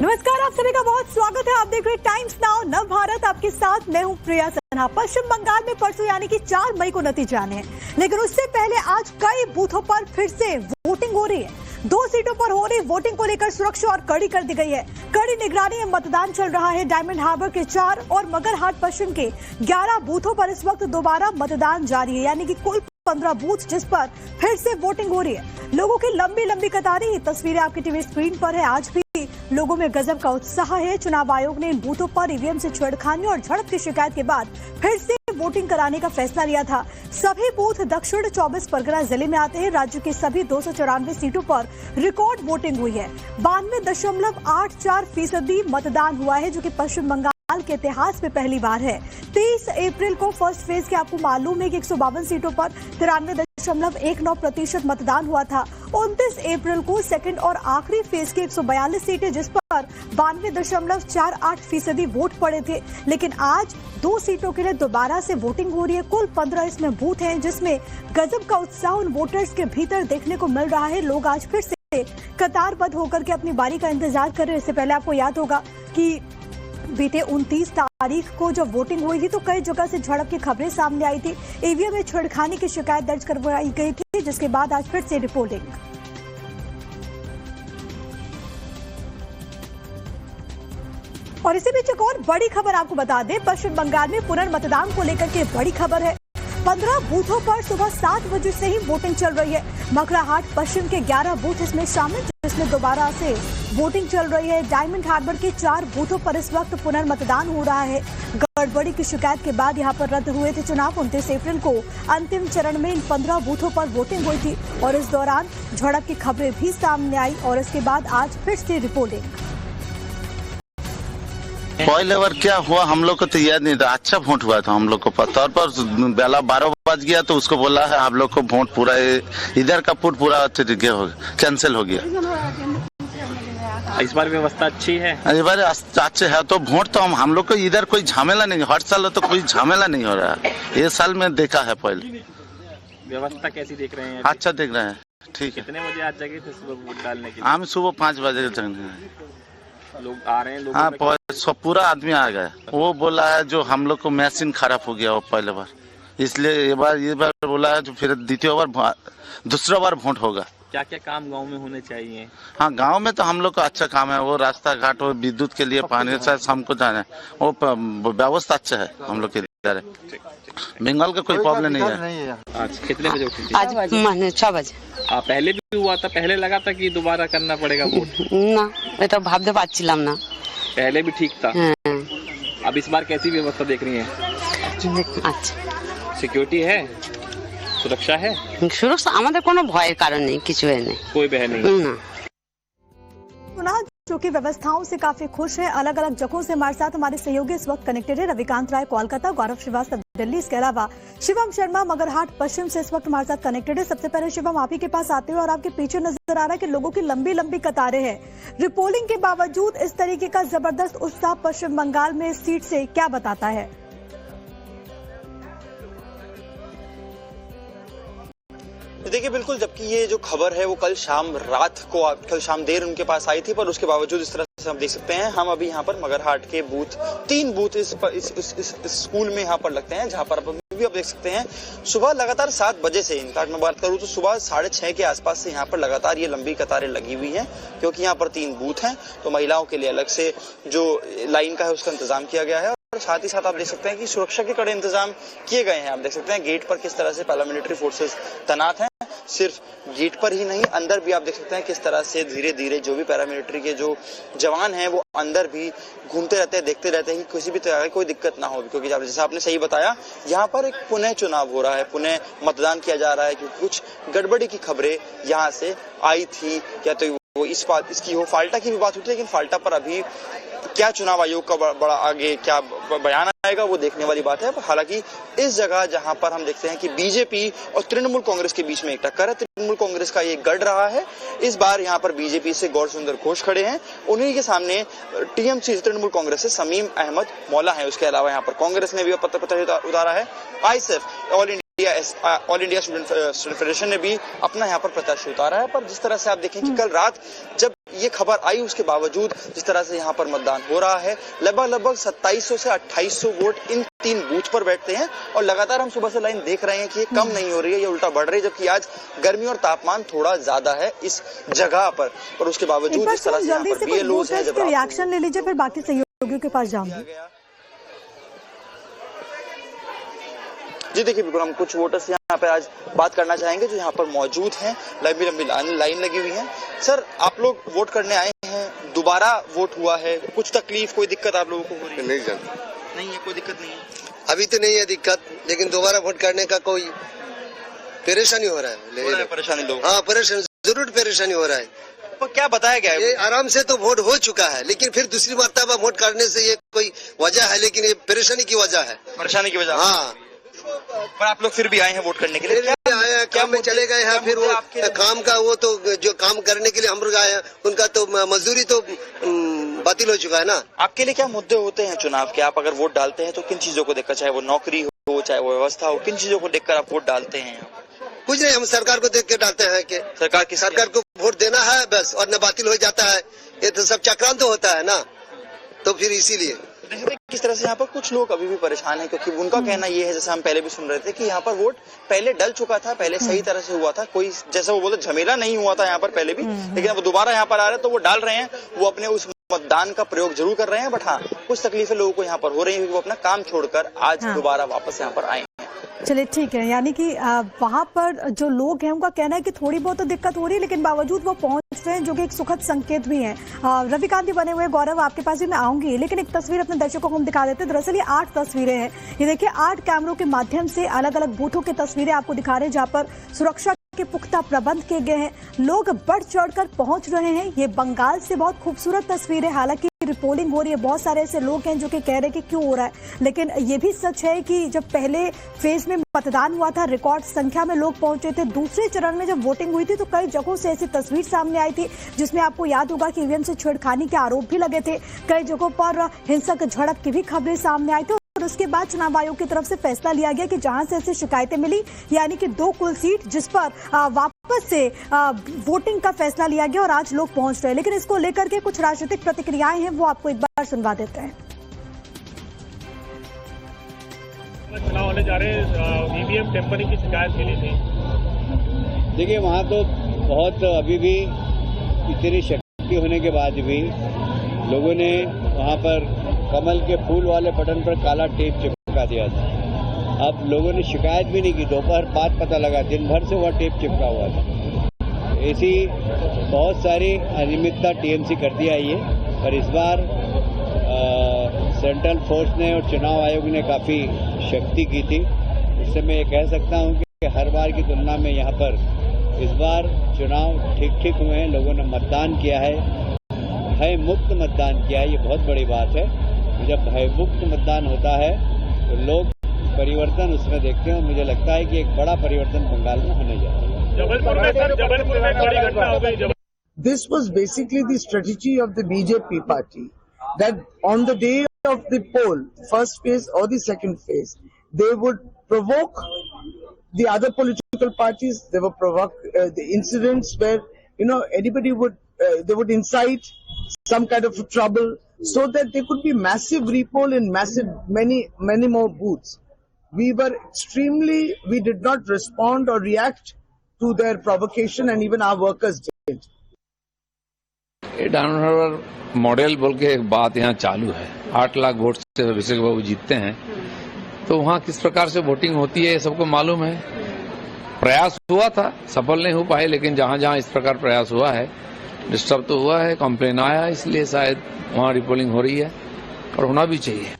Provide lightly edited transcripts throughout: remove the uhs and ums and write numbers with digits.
नमस्कार, आप सभी का बहुत स्वागत है। आप देख रहे टाइम्स नाउ नव भारत, आपके साथ मैं हूं प्रिया सिन्हा। पश्चिम बंगाल में परसों यानी कि 4 मई को नतीजे आने हैं, लेकिन उससे पहले आज कई बूथों पर फिर से वोटिंग हो रही है। 2 सीटों पर हो रही वोटिंग को लेकर सुरक्षा और कड़ी कर दी गई है। कड़ी निगरानी में मतदान चल रहा है। डायमंड हार्बर के 4 और मगरहाट पश्चिम के 11 बूथों पर इस वक्त दोबारा मतदान जारी है, यानी कि कुल 15 बूथ जिस पर फिर से वोटिंग हो रही है। लोगों की लंबी लंबी कतारें, ये तस्वीरें आपकी टीवी स्क्रीन पर है। आज भी लोगों में गजब का उत्साह है। चुनाव आयोग ने इन बूथों पर ईवीएम से छेड़खानी और झड़प की शिकायत के बाद फिर से वोटिंग कराने का फैसला लिया था। सभी बूथ दक्षिण 24 परगना जिले में आते हैं। राज्य की सभी 294 सीटों पर रिकॉर्ड वोटिंग हुई है। 92.84% मतदान हुआ है, जो कि पश्चिम बंगाल के इतिहास में पहली बार है। 23 अप्रैल को फर्स्ट फेज के आपको मालूम है कि 152 सीटों पर 93.19% मतदान हुआ था। 29 अप्रैल को सेकंड और आखिरी फेज के 142 सीटें, जिस पर 92.48% वोट पड़े थे। लेकिन आज 2 सीटों के लिए दोबारा से वोटिंग हो रही है। कुल 15 इसमें बूथ हैं, जिसमें गजब का उत्साह उन वोटर्स के भीतर देखने को मिल रहा है। लोग आज फिर से कतारबद्ध होकर के अपनी बारी का इंतजार कर रहे हैं। इससे पहले आपको याद होगा कि बीते 29 तारीख को जब वोटिंग हुई थी तो कई जगह से झड़प की खबरें सामने आई थी। ईवीएम में छेड़खानी की शिकायत दर्ज करवाई गई थी, जिसके बाद आज फिर से रिपोर्टिंग। और इसी बीच एक और बड़ी खबर आपको बता दें, पश्चिम बंगाल में पुनर्मतदान को लेकर के बड़ी खबर है। 15 बूथों पर सुबह 7 बजे से ही वोटिंग चल रही है। मगरहाट पश्चिम के 11 बूथ इसमें शामिल, जिसमें दोबारा से वोटिंग चल रही है। डायमंड हार्बर के 4 बूथों पर इस वक्त पुनर्मतदान हो रहा है। गड़बड़ी की शिकायत के बाद यहां पर रद्द हुए थे चुनाव। 29 अप्रैल को अंतिम चरण में इन 15 बूथों पर वोटिंग हुई थी और इस दौरान झड़प की खबरें भी सामने आई और इसके बाद आज फिर से रिपोर्टिंग। पहले बार क्या हुआ हम लोग को तो याद नहीं था। अच्छा वोट हुआ था हम लोग को पता, पर बेला 12 बज गया तो उसको बोला है आप लोग को वोट पूरा इधर का पूरा कैंसिल हो गया। इस बार व्यवस्था अच्छी है। इस बार अच्छे है तो वोट तो हम लोग को इधर कोई झमेला नहीं। हर साल तो कोई झमेला नहीं हो रहा है। ये साल में देखा है। पहले व्यवस्था कैसी देख रहे हैं? अच्छा देख रहे हैं, ठीक है। कितने बजे आज जगह थे सुबह वोट डालने के लिए? हम सुबह 5 बजे लोग आ रहे हैं। लोग हाँ, पूरा आदमी आ गया। वो बोला है जो हम लोग को मशीन खराब हो गया वो पहले बार, इसलिए ये बार बोला है जो फिर दूसरा बार वोट होगा। क्या क्या काम गांव में होने चाहिए? हाँ, गांव में तो हम लोग का अच्छा काम है। वो रास्ता घाट और विद्युत के लिए पानी से हमको जाना है, वो व्यवस्था अच्छा है हम लोग के इधर। बंगाल का कोई प्रॉब्लम नहीं है। आज कितने बजे उठी? आज 6 बजे। पहले भी हुआ था? पहले लगा था कि दोबारा करना पड़ेगा वोट? ना, এটা ভাবতে পারছিলাম না। पहले भी ठीक था। अब इस बार कैसी व्यवस्था देख रही है? अच्छा, सिक्योरिटी है, सुरक्षा है? सुरक्षा আমাদের কোনো ভয়ের কারণ নেই, কিছু নেই, कोई भय नहीं না। जो कि व्यवस्थाओं से काफी खुश है। अलग अलग जगहों से हमारे साथ हमारे सहयोगी इस वक्त कनेक्टेड है। रविकांत राय कोलकाता, गौरव श्रीवास्तव दिल्ली, इसके अलावा शिवम शर्मा मगरहाट पश्चिम से इस वक्त हमारे साथ कनेक्टेड है। सबसे पहले शिवम, आप ही के पास आते हुए और आपके पीछे नजर आ रहा है कि लोगों की लंबी लंबी कतारें हैं। रिपोलिंग के बावजूद इस तरीके का जबरदस्त उत्साह पश्चिम बंगाल में इस सीट से क्या बताता है? देखिए, बिल्कुल, जबकि ये जो खबर है वो कल शाम देर उनके पास आई थी, पर उसके बावजूद इस तरह से हम देख सकते हैं। हम अभी यहाँ पर मगरहाट के 3 बूथ इस स्कूल में यहाँ पर लगते हैं, जहाँ पर भी आप देख सकते हैं सुबह लगातार 7 बजे से, इनफैक्ट मैं बात करूँ तो सुबह 6:30 के आसपास से यहाँ पर लगातार ये लंबी कतारें लगी हुई हैं, क्योंकि यहाँ पर 3 बूथ हैं। तो महिलाओं के लिए अलग से जो लाइन का है उसका इंतजाम किया गया है और साथ ही साथ आप देख सकते हैं कि सुरक्षा के कड़े इंतजाम किए गए हैं। आप देख सकते हैं गेट पर किस तरह से पैरामिलिट्री फोर्सेस तैनात हैं। सिर्फ गेट पर ही नहीं, अंदर भी आप देख सकते हैं किस तरह से धीरे धीरे जो भी पैरामिलिट्री के जो जवान हैं वो अंदर भी घूमते रहते हैं, देखते रहते हैं कि किसी भी तरह की कोई दिक्कत ना हो, क्योंकि जैसा आपने सही बताया, यहाँ पर एक पुनः चुनाव हो रहा है, पुनः मतदान किया जा रहा है, क्योंकि कुछ गड़बड़ी की खबरें यहाँ से आई थी। या तो वो इसकी हो, फाल्टा की भी बात होती है, लेकिन फाल्टा पर अभी क्या चुनाव आयोग का बड़ा आगे क्या बयान आएगा वो देखने वाली बात है। हालांकि इस जगह जहां पर हम देखते हैं कि बीजेपी और तृणमूल कांग्रेस के बीच में एक टक्कर है, तृणमूल कांग्रेस का ये गढ़ रहा है। इस बार यहां पर बीजेपी से गौर सुंदर घोष खड़े हैं, उन्हीं के सामने टीएमसी तृणमूल कांग्रेस से समीम अहमद मौला है। उसके अलावा यहाँ पर कांग्रेस ने भी पत्र उतारा है। ISF, all India all India student federation ने भी अपना यहाँ पर प्रत्याशी उतारा है। पर जिस तरह से आप देखें कि कल रात जब ये खबर आई, उसके बावजूद जिस तरह से यहाँ पर मतदान हो रहा है, लगभग 2700 से 2800 वोट इन 3 बूथ पर बैठते हैं। और लगातार हम सुबह से लाइन देख रहे हैं कि ये कम नहीं हो रही है, ये उल्टा बढ़ रही है, जबकि आज गर्मी और तापमान थोड़ा ज्यादा है इस जगह पर। और उसके बावजूद जिस तरह से यहाँ पर BLOs हैं, जब रिएक्शन ले लीजिए, फिर बाकी सहयोगियों के पास जाऊंगी। जी देखिए, बिल्कुल हम कुछ वोटर्स यहाँ पे आज बात करना चाहेंगे जो यहाँ पर मौजूद हैं। लंबी लंबी लाइन लगी हुई है। सर, आप लोग वोट करने आए हैं, दोबारा वोट हुआ है, कुछ तकलीफ कोई दिक्कत आप लोगों को हो रही है? नहीं सर, नहीं है, कोई दिक्कत नहीं है अभी तो नहीं है दिक्कत, लेकिन दोबारा वोट करने का कोई परेशानी हो रहा है। परेशानी लोग? हाँ, परेशानी जरूर परेशानी हो रहा है। तो क्या बताया गया है? ये आराम से तो वोट हो चुका है, लेकिन फिर दूसरी मर्तबा वोट करने से ये कोई वजह है, लेकिन ये परेशानी की वजह है। परेशानी की वजह? हाँ। पर आप लोग फिर भी आए हैं वोट करने के लिए? आए हैं, काम में चले गए हैं, फिर वो काम का वो तो जो काम करने के लिए हम लोग आए हैं, उनका तो मजदूरी तो बातिल हो चुका है ना। आपके लिए क्या मुद्दे होते हैं चुनाव के? आप अगर वोट डालते हैं तो किन चीजों को देखकर, चाहे वो नौकरी हो, चाहे वो व्यवस्था हो, किन चीजों को देखकर आप वोट डालते हैं? कुछ नहीं, हम सरकार को देख के डालते हैं कि सरकार को वोट देना है बस, और न बातिल हो जाता है। ये तो सब चक्रांत तो होता है ना, तो फिर इसीलिए किस तरह से यहाँ पर कुछ लोग अभी भी परेशान हैं, क्योंकि उनका कहना ये है, जैसे हम पहले भी सुन रहे थे, कि यहाँ पर वोट पहले डल चुका था, पहले सही तरह से हुआ था, कोई जैसा वो बोलते झमेला नहीं हुआ था यहाँ पर पहले भी, लेकिन अब दोबारा यहाँ पर आ रहे हैं तो वो डाल रहे हैं, वो अपने उस मतदान का प्रयोग जरूर कर रहे हैं। बट हाँ, कुछ तकलीफें लोगों को यहाँ पर हो रही है, क्योंकि वो अपना काम छोड़कर आज दोबारा वापस यहाँ पर आए हैं। चलिए ठीक है, यानी कि वहां पर जो लोग हैं उनका कहना है कि थोड़ी बहुत तो दिक्कत हो रही है, लेकिन बावजूद वो पहुंच रहे हैं, जो कि एक सुखद संकेत भी है। रविकांत जी बने हुए, गौरव आपके पास भी मैं आऊंगी, लेकिन एक तस्वीर अपने दर्शकों को हम दिखा देते हैं। दरअसल ये 8 तस्वीरें हैं, ये देखिए 8 कैमरों के माध्यम से अलग अलग बूथों की तस्वीरें आपको दिखा रहे हैं, जहाँ पर सुरक्षा के पुख्ता प्रबंध किए गए हैं, लोग बढ़ चढ़कर पहुंच रहे हैं। ये बंगाल से बहुत खूबसूरत तस्वीर है, हालांकि रिपोलिंग हो रही है, बहुत सारे ऐसे लोग हैं जो कि कह रहे हैं कि क्यों हो रहा है, लेकिन ये भी सच है कि जब पहले फेज में मतदान हुआ था, रिकॉर्ड संख्या में लोग पहुंचे थे। दूसरे चरण में जब वोटिंग हुई थी तो कई जगहों से ऐसी तस्वीर सामने आई थी, जिसमें आपको याद होगा कि ईवीएम से छेड़खानी के आरोप भी लगे थे, कई जगहों पर हिंसक झड़प की भी खबरें सामने आई थी। और उसके बाद चुनाव आयोग की तरफ से फैसला लिया गया कि जहां से ऐसी शिकायतें मिली, यानी कि 2 कुल सीट जिस पर वापस से वोटिंग का फैसला लिया गया और आज लोग पहुंच रहे हैं। लेकिन इसको लेकर के कुछ राजनीतिक प्रतिक्रियाएं हैं, वो आपको एक बार सुनवा देते हैं। चुनाव होने जा रहे ईवीएम टेम्परिंग की शिकायत मिली थी। देखिए, वहाँ तो बहुत अभी भी इतनी शक्ति होने के बाद भी लोगों ने वहाँ पर कमल के फूल वाले बटन पर काला टेप चिपका दिया था। अब लोगों ने शिकायत भी नहीं की, दोपहर बाद पता लगा, दिन भर से वह टेप चिपका हुआ था। ऐसी बहुत सारी अनियमितता टीएमसी करती आई है, पर इस बार सेंट्रल फोर्स ने और चुनाव आयोग ने काफ़ी शक्ति की थी। इससे मैं ये कह सकता हूँ कि हर बार की तुलना में यहाँ पर इस बार चुनाव ठीक हुए हैं, लोगों ने मतदान किया है, भय मुक्त मतदान किया है। ये बहुत बड़ी बात है। जब भय मुक्त मतदान होता है तो लोग परिवर्तन उसमें देखते हैं, और मुझे लगता है कि एक बड़ा परिवर्तन बंगाल में होने जा रहा है। जबलपुर में बड़ी घटना हो गई। This was basically the strategy of the BJP party, that on the day of the poll, first phase or the second phase, they would provoke the other political parties. They would provoke the incidents where, anybody would, they would incite some kind of trouble, so that there could be massive repoll in many more booths. We did not respond or react to their provocation, and even our workers did. Download model बोल के एक बात यहाँ चालू है। 8 lakh vote से अभिषेक बाबू जीतते हैं, तो वहाँ किस प्रकार से वोटिंग होती है ये सबको मालूम है। प्रयास हुआ था, सफल नहीं हो पाए, लेकिन जहाँ जहाँ इस प्रकार प्रयास हुआ है, डिस्टर्ब तो हुआ है, कंप्लेन आया, इसलिए शायद वहाँ रिपोलिंग हो रही है, और होना भी चाहिए।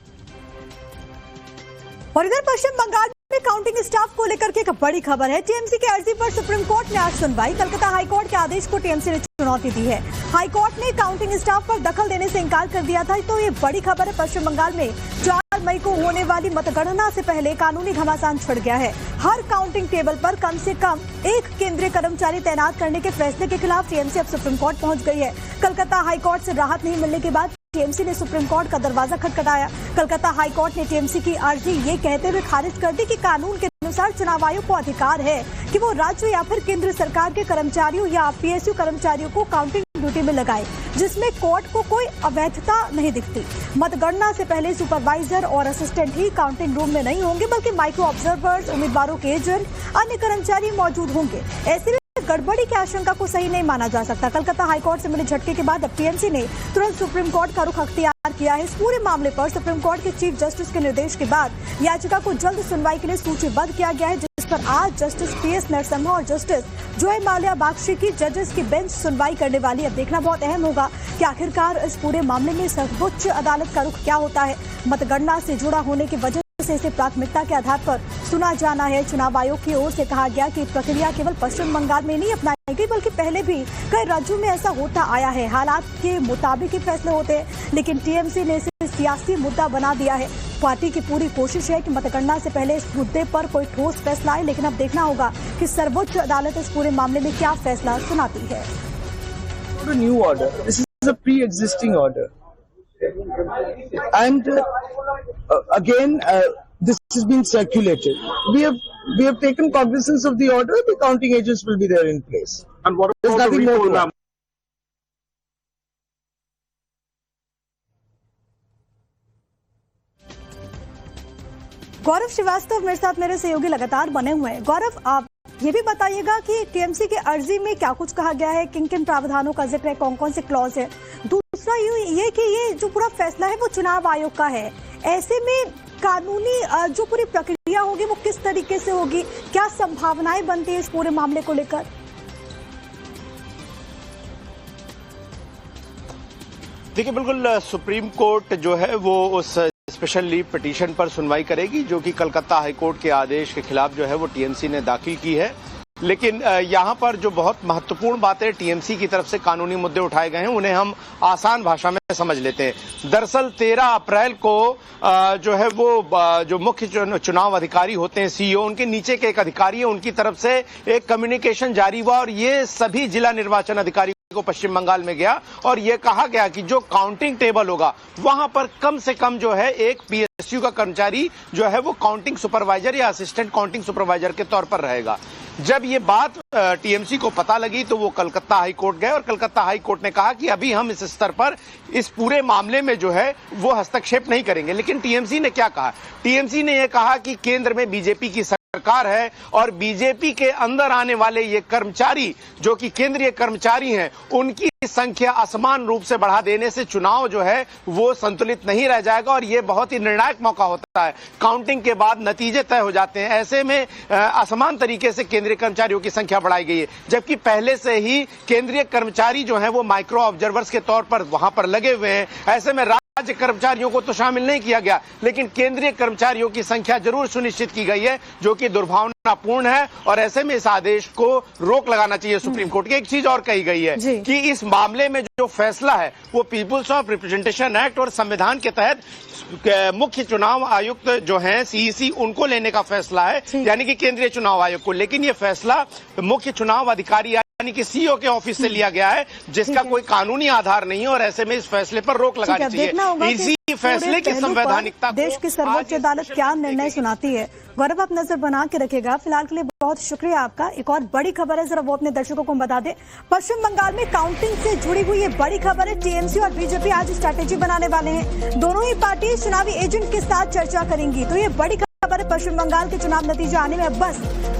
और इधर पश्चिम बंगाल में काउंटिंग स्टाफ को लेकर के एक बड़ी खबर है। टीएमसी की अर्जी पर सुप्रीम कोर्ट ने आज सुनवाई। कलकत्ता हाईकोर्ट के आदेश को टीएमसी ने चुनौती दी है। हाईकोर्ट ने काउंटिंग स्टाफ पर दखल देने से इनकार कर दिया था। तो ये बड़ी खबर है। पश्चिम बंगाल में 4 मई को होने वाली मतगणना से पहले कानूनी घमासान छिड़ गया है। हर काउंटिंग टेबल पर कम से कम 1 केंद्रीय कर्मचारी तैनात करने के फैसले के खिलाफ टीएमसी अब सुप्रीम कोर्ट पहुंच गई है। कलकत्ता हाईकोर्ट से राहत नहीं मिलने के बाद टीएमसी ने सुप्रीम कोर्ट का दरवाजा खटखटाया। कलकत्ता हाई कोर्ट ने टीएमसी की अर्जी ये कहते हुए खारिज कर दी कि कानून के अनुसार चुनाव आयोग को अधिकार है कि वो राज्य या फिर केंद्र सरकार के कर्मचारियों या पीएसयू कर्मचारियों को काउंटिंग ड्यूटी में लगाए, जिसमें कोर्ट को कोई अवैधता नहीं दिखती। मतगणना से पहले सुपरवाइजर और असिस्टेंट ही काउंटिंग रूम में नहीं होंगे, बल्कि माइक्रो ऑब्जर्वर्स, उम्मीदवारों के एजेंट, अन्य कर्मचारी मौजूद होंगे। ऐसे में गड़बड़ी की आशंका को सही नहीं माना जा सकता। कलकत्ता हाईकोर्ट से मिले झटके के बाद अब टीएमसी ने तुरंत सुप्रीम कोर्ट का रुख अख्तियार किया है। इस पूरे मामले पर सुप्रीम कोर्ट के चीफ जस्टिस के निर्देश के बाद याचिका को जल्द सुनवाई के लिए सूचीबद्ध किया गया है, जिस पर आज जस्टिस पीएस नरसिम्हा और जस्टिस जोय माल्या बागची की जजेस की बेंच सुनवाई करने वाली। अब देखना बहुत अहम होगा कि आखिरकार इस पूरे मामले में सर्वोच्च अदालत का रुख क्या होता है। मतगणना से जुड़ा होने की वजह से इसे प्राथमिकता के आधार पर सुना जाना है। चुनाव आयोग की ओर से कहा गया कि प्रक्रिया केवल पश्चिम बंगाल में नहीं अपनाई गई, बल्कि पहले भी कई राज्यों में ऐसा होता आया है। हालात के मुताबिक ही फैसले होते हैं, लेकिन टीएमसी ने इसे सियासी मुद्दा बना दिया है। पार्टी की पूरी कोशिश है कि मतगणना से पहले इस मुद्दे पर कोई ठोस फैसला आए, लेकिन अब देखना होगा कि सर्वोच्च अदालत इस पूरे मामले में क्या फैसला सुनाती है। New order, this is a pre existing order and again this has been circulated. We have taken cognizance of the order. The counting agents will be there in place. And what There's about the nothing more recall to add. गौरव श्रीवास्तव मेरे साथ मेरे सहयोगी लगातार बने हुए हैं। गौरव, आप ये भी बताइएगा कि टीएमसी की अर्जी में क्या कुछ कहा गया है, किन किन प्रावधानों का जिक्र है, कौन कौन से क्लॉज है। दूसरा ये कि ये जो पूरा फैसला है वो चुनाव आयोग का है, ऐसे में कानूनी जो पूरी प्रक्रिया होगी वो किस तरीके से होगी, क्या संभावनाएं बनती है इस पूरे मामले को लेकर? देखिए, बिल्कुल सुप्रीम कोर्ट जो है वो उस स्पेशल लीव पिटीशन पर सुनवाई करेगी जो कि कलकत्ता हाईकोर्ट के आदेश के खिलाफ जो है वो टीएमसी ने दाखिल की है। लेकिन यहाँ पर जो बहुत महत्वपूर्ण बातें टीएमसी की तरफ से कानूनी मुद्दे उठाए गए हैं उन्हें हम आसान भाषा में समझ लेते हैं। दरअसल 13 अप्रैल को जो है वो जो मुख्य चुनाव अधिकारी होते हैं सीईओ, उनके नीचे के एक अधिकारी है, उनकी तरफ से एक कम्युनिकेशन जारी हुआ और ये सभी जिला निर्वाचन अधिकारी को पश्चिम बंगाल में गया और यह कहा गया कि जो काउंटिंग टेबल होगा वहां पर कम से कम जो है एक पीएसयू का कर्मचारी जो है वो काउंटिंग सुपरवाइजर या असिस्टेंट काउंटिंग सुपरवाइजर के तौर पर रहेगा। जब ये बात टीएमसी को पता लगी तो वो कलकत्ता हाई कोर्ट गए और कलकत्ता हाई कोर्ट ने कहा कि अभी हम इस स्तर पर इस पूरे मामले में जो है वो हस्तक्षेप नहीं करेंगे। लेकिन टीएमसी ने क्या कहा? टीएमसी ने यह कहा कि केंद्र में बीजेपी की सरकार है और बीजेपी के अंदर आने वाले ये कर्मचारी जो कि केंद्रीय कर्मचारी हैं उनकी संख्या असमान रूप से बढ़ा देने से चुनाव जो है वो संतुलित नहीं रह जाएगा और ये बहुत ही निर्णायक मौका होता है। काउंटिंग के बाद नतीजे तय हो जाते हैं, ऐसे में असमान तरीके से केंद्रीय कर्मचारियों की संख्या बढ़ाई गई है, जबकि पहले से ही केंद्रीय कर्मचारी जो है वो माइक्रो ऑब्जर्वर्स के तौर पर वहां पर लगे हुए हैं। ऐसे में राज्य कर्मचारियों को तो शामिल नहीं किया गया, लेकिन केंद्रीय कर्मचारियों की संख्या जरूर सुनिश्चित की गई है जो कि दुर्भावनापूर्ण है और ऐसे में इस आदेश को रोक लगाना चाहिए सुप्रीम कोर्ट की। एक चीज और कही गई है कि इस मामले में जो फैसला है वो पीपुल्स ऑफ रिप्रेजेंटेशन एक्ट और संविधान के तहत मुख्य चुनाव आयुक्त जो हैं सीईसी उनको लेने का फैसला है, यानी कि केंद्रीय चुनाव आयोग को। लेकिन ये फैसला मुख्य चुनाव अधिकारी यानी कि सीईओ के ऑफिस से लिया गया है जिसका कोई कानूनी आधार नहीं है और ऐसे में इस फैसले पर रोक लगानी चाहिए। इसी फैसले की संवैधानिकता देश की सर्वोच्च अदालत क्या निर्णय सुनाती है। गौरव, आप नजर बना के रखेगा। फिलहाल के लिए बहुत शुक्रिया आपका। एक और बड़ी खबर है, जरा वो अपने दर्शकों को बता दें। पश्चिम बंगाल में काउंटिंग से जुड़ी हुई ये बड़ी खबर है। टीएमसी और बीजेपी आज स्ट्रैटेजी बनाने वाले हैं। दोनों ही पार्टी चुनावी एजेंट के साथ चर्चा करेंगी। तो ये बड़ी खबर है, पश्चिम बंगाल के चुनाव नतीजे आने में बस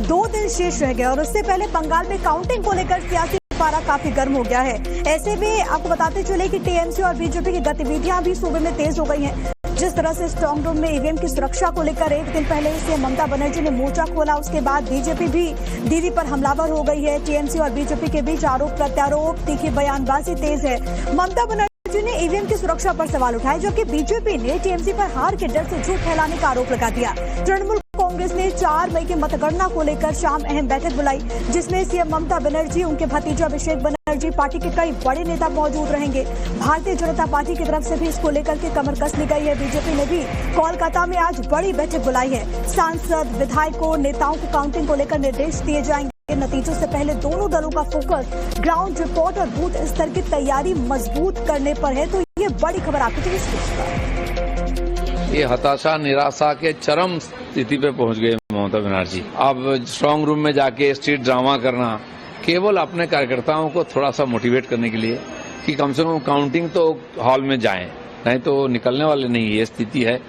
2 दिन शेष रह गए और उससे पहले बंगाल में काउंटिंग को लेकर सियासी पारा काफी गर्म हो गया है। ऐसे में आपको बताते चले कि टीएमसी और बीजेपी की गतिविधियां भी सूबे में तेज हो गई हैं। जिस तरह से स्ट्रांग रूम में ईवीएम की सुरक्षा को लेकर एक दिन पहले से ममता बनर्जी ने मोर्चा खोला, उसके बाद बीजेपी भी दीदी पर हमलावर हो गई है। टीएमसी और बीजेपी के बीच आरोप प्रत्यारोप, तीखी बयानबाजी तेज है। ममता बनर्जी ने ईवीएम की सुरक्षा पर सवाल उठाए, जबकि बीजेपी ने टीएमसी पर हार के डर से झूठ फैलाने का आरोप लगा दिया। तृणमूल कांग्रेस ने 4 मई की मतगणना को लेकर शाम अहम बैठक बुलाई, जिसमें सीएम ममता बनर्जी, उनके भतीजे अभिषेक बनर्जी, पार्टी के कई बड़े नेता मौजूद रहेंगे। भारतीय जनता पार्टी की तरफ से भी इसको लेकर के कमर कस ली गई है। बीजेपी ने भी कोलकाता में आज बड़ी बैठक बुलाई है। सांसद, विधायकों, नेताओं को काउंटिंग को लेकर निर्देश दिए जाएंगे। नतीजों से पहले दोनों दलों का फोकस ग्राउंड रिपोर्ट और बूथ स्तर की तैयारी मजबूत करने पर है। तो ये बड़ी खबर आपकी टीवी स्क्रीन पर। ये हताशा निराशा के चरम स्थिति पे पहुंच गए ममता बनर्जी। अब स्ट्रांग रूम में जाके स्ट्रीट ड्रामा करना केवल अपने कार्यकर्ताओं को थोड़ा सा मोटिवेट करने के लिए कि कम से कम काउंटिंग तो हॉल में जाएं, नहीं तो निकलने वाले नहीं, ये स्थिति है।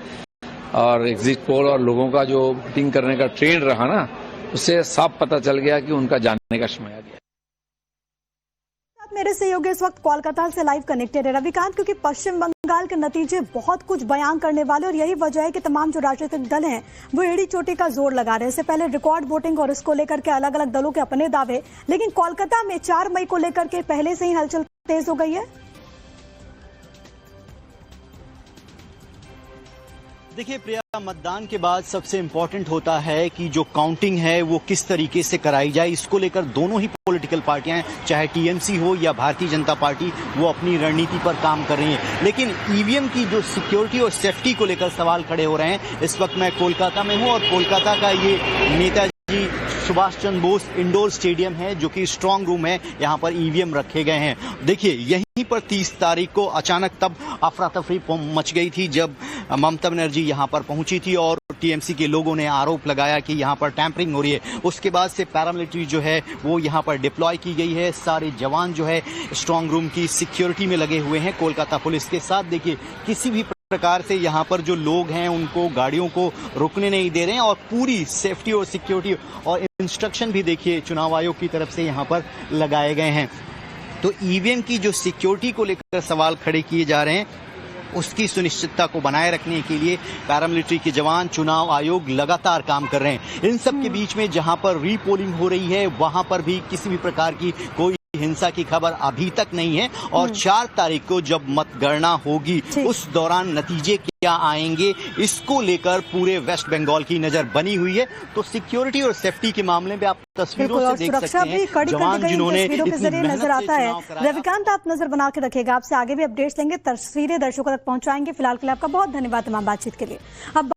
और एग्जिट पोल और लोगों का जो वोटिंग करने का ट्रेंड रहा ना, उससे साफ पता चल गया कि उनका जानने का समय आ गया। मेरे सहयोगी इस वक्त कोलकाता से लाइव कनेक्टेड है रविकांत, क्योंकि पश्चिम बंगाल के नतीजे बहुत कुछ बयान करने वाले और यही वजह है कि तमाम जो राजनीतिक दल हैं वो एड़ी चोटी का जोर लगा रहे हैं। इससे पहले रिकॉर्ड वोटिंग और इसको लेकर के अलग अलग दलों के अपने दावे, लेकिन कोलकाता में 4 मई को लेकर के पहले से ही हलचल तेज हो गई है। देखिए प्रिया, मतदान के बाद सबसे इम्पोर्टेंट होता है कि जो काउंटिंग है वो किस तरीके से कराई जाए। इसको लेकर दोनों ही पॉलिटिकल पार्टियां, चाहे टीएमसी हो या भारतीय जनता पार्टी, वो अपनी रणनीति पर काम कर रही हैं। लेकिन ईवीएम की जो सिक्योरिटी और सेफ्टी को लेकर सवाल खड़े हो रहे हैं। इस वक्त मैं कोलकाता में हूं और कोलकाता का ये नेताजी सुभाष चंद्र बोस इंडोर स्टेडियम है, जो कि स्ट्रांग रूम है। यहाँ पर ईवीएम रखे गए हैं। देखिए यहीं पर 30 तारीख को अचानक तब अफरा तफरी मच गई थी जब ममता बनर्जी यहाँ पर पहुंची थी और टीएमसी के लोगों ने आरोप लगाया कि यहाँ पर टैंपरिंग हो रही है। उसके बाद से पैरामिलिट्री जो है वो यहाँ पर डिप्लॉय की गई है। सारे जवान जो है स्ट्रांग रूम की सिक्योरिटी में लगे हुए हैं कोलकाता पुलिस के साथ। देखिए किसी भी प्रकार से यहाँ पर जो लोग हैं उनको गाड़ियों को रुकने नहीं दे रहे हैं और पूरी सेफ्टी और सिक्योरिटी और इंस्ट्रक्शन भी देखिए चुनाव आयोग की तरफ से यहाँ पर लगाए गए हैं। तो ईवीएम की जो सिक्योरिटी को लेकर सवाल खड़े किए जा रहे हैं, उसकी सुनिश्चितता को बनाए रखने के लिए पैरामिलिट्री के जवान, चुनाव आयोग लगातार काम कर रहे हैं। इन सब के बीच में जहां पर रीपोलिंग हो रही है वहां पर भी किसी भी प्रकार की कोई हिंसा की खबर अभी तक नहीं है। और 4 तारीख को जब मतगणना होगी उस दौरान नतीजे क्या आएंगे, इसको लेकर पूरे वेस्ट बंगाल की नजर बनी हुई है। तो सिक्योरिटी और सेफ्टी के मामले में आप तस्वीरों से देख सकते हैं जवान जिन्होंने नजर आता है। रविकांत, आप नजर बना के रखिएगा, आपसे आगे भी अपडेट्स लेंगे, तस्वीरें दर्शकों तक पहुंचाएंगे। फिलहाल के लिए आपका बहुत धन्यवाद तमाम बातचीत के लिए। अब